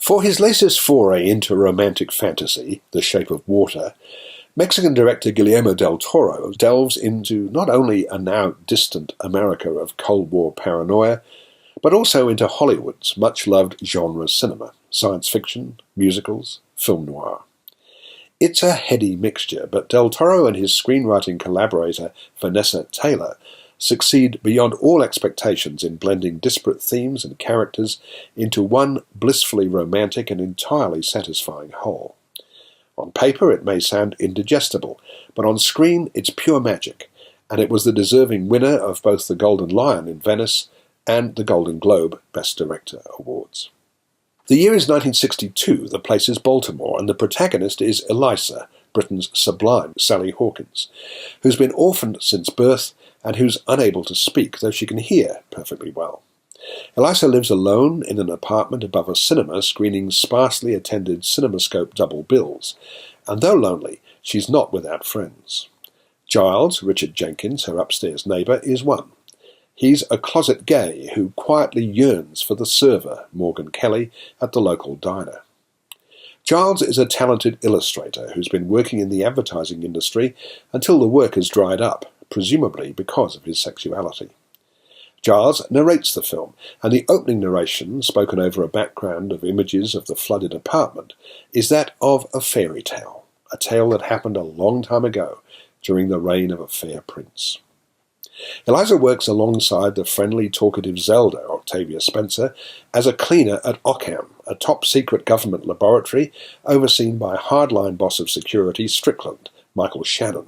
For his latest foray into romantic fantasy, The Shape of Water, Mexican director Guillermo del Toro delves into not only a now distant America of Cold War paranoia, but also into Hollywood's much-loved genre cinema, science fiction, musicals, film noir. It's a heady mixture, but del Toro and his screenwriting collaborator Vanessa Taylor succeed beyond all expectations in blending disparate themes and characters into one blissfully romantic and entirely satisfying whole. On paper it may sound indigestible, but on screen it's pure magic, and it was the deserving winner of both the Golden Lion in Venice and the Golden Globe Best Director awards. The year is 1962, the place is Baltimore, and the protagonist is Eliza, Britain's sublime Sally Hawkins, who's been orphaned since birth and who's unable to speak, though she can hear perfectly well. Eliza lives alone in an apartment above a cinema screening sparsely attended CinemaScope double bills, and though lonely, she's not without friends. Giles, Richard Jenkins, her upstairs neighbour, is one. He's a closet gay who quietly yearns for the server, Morgan Kelly, at the local diner. Giles is a talented illustrator who's been working in the advertising industry until the work has dried up, presumably because of his sexuality. Giles narrates the film, and the opening narration, spoken over a background of images of the flooded apartment, is that of a fairy tale, a tale that happened a long time ago, during the reign of a fair prince. Eliza works alongside the friendly, talkative Zelda, Octavia Spencer, as a cleaner at Ockham, a top-secret government laboratory overseen by hardline boss of security Strickland, Michael Shannon.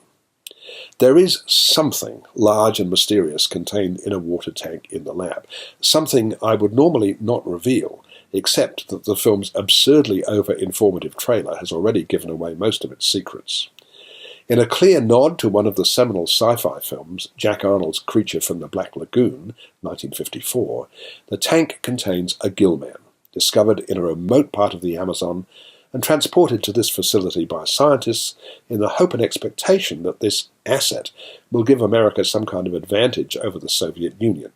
There is something large and mysterious contained in a water tank in the lab, something I would normally not reveal, except that the film's absurdly over-informative trailer has already given away most of its secrets. In a clear nod to one of the seminal sci-fi films, Jack Arnold's Creature from the Black Lagoon, 1954, the tank contains a gillman, discovered in a remote part of the Amazon and transported to this facility by scientists in the hope and expectation that this asset will give America some kind of advantage over the Soviet Union.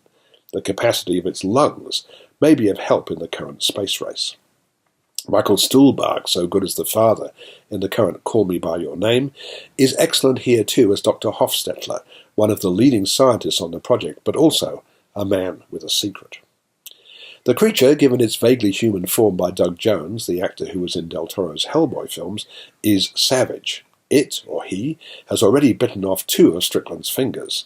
The capacity of its lungs may be of help in the current space race. Michael Stuhlbarg, so good as the father in the current Call Me By Your Name, is excellent here too as Dr. Hofstetler, one of the leading scientists on the project, but also a man with a secret. The creature, given its vaguely human form by Doug Jones, the actor who was in Del Toro's Hellboy films, is savage. It, or he, has already bitten off 2 of Strickland's fingers.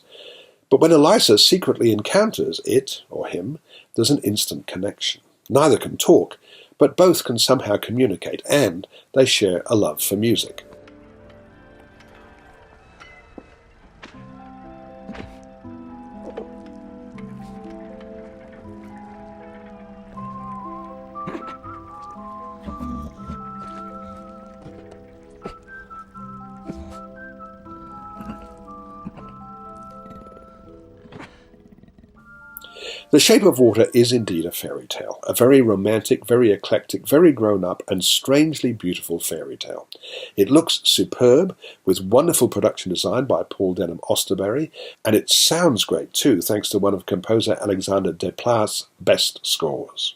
But when Eliza secretly encounters it, or him, there's an instant connection. Neither can talk, but both can somehow communicate, and they share a love for music. The Shape of Water is indeed a fairy tale, a very romantic, very eclectic, very grown-up and strangely beautiful fairy tale. It looks superb, with wonderful production design by Paul Denham Osterberry, and it sounds great too, thanks to one of composer Alexander Desplat's best scores.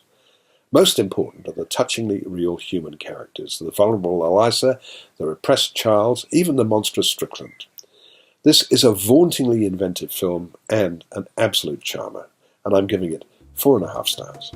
Most important are the touchingly real human characters, the vulnerable Eliza, the repressed Charles, even the monstrous Strickland. This is a vauntingly inventive film and an absolute charmer, and I'm giving it 4.5 stars.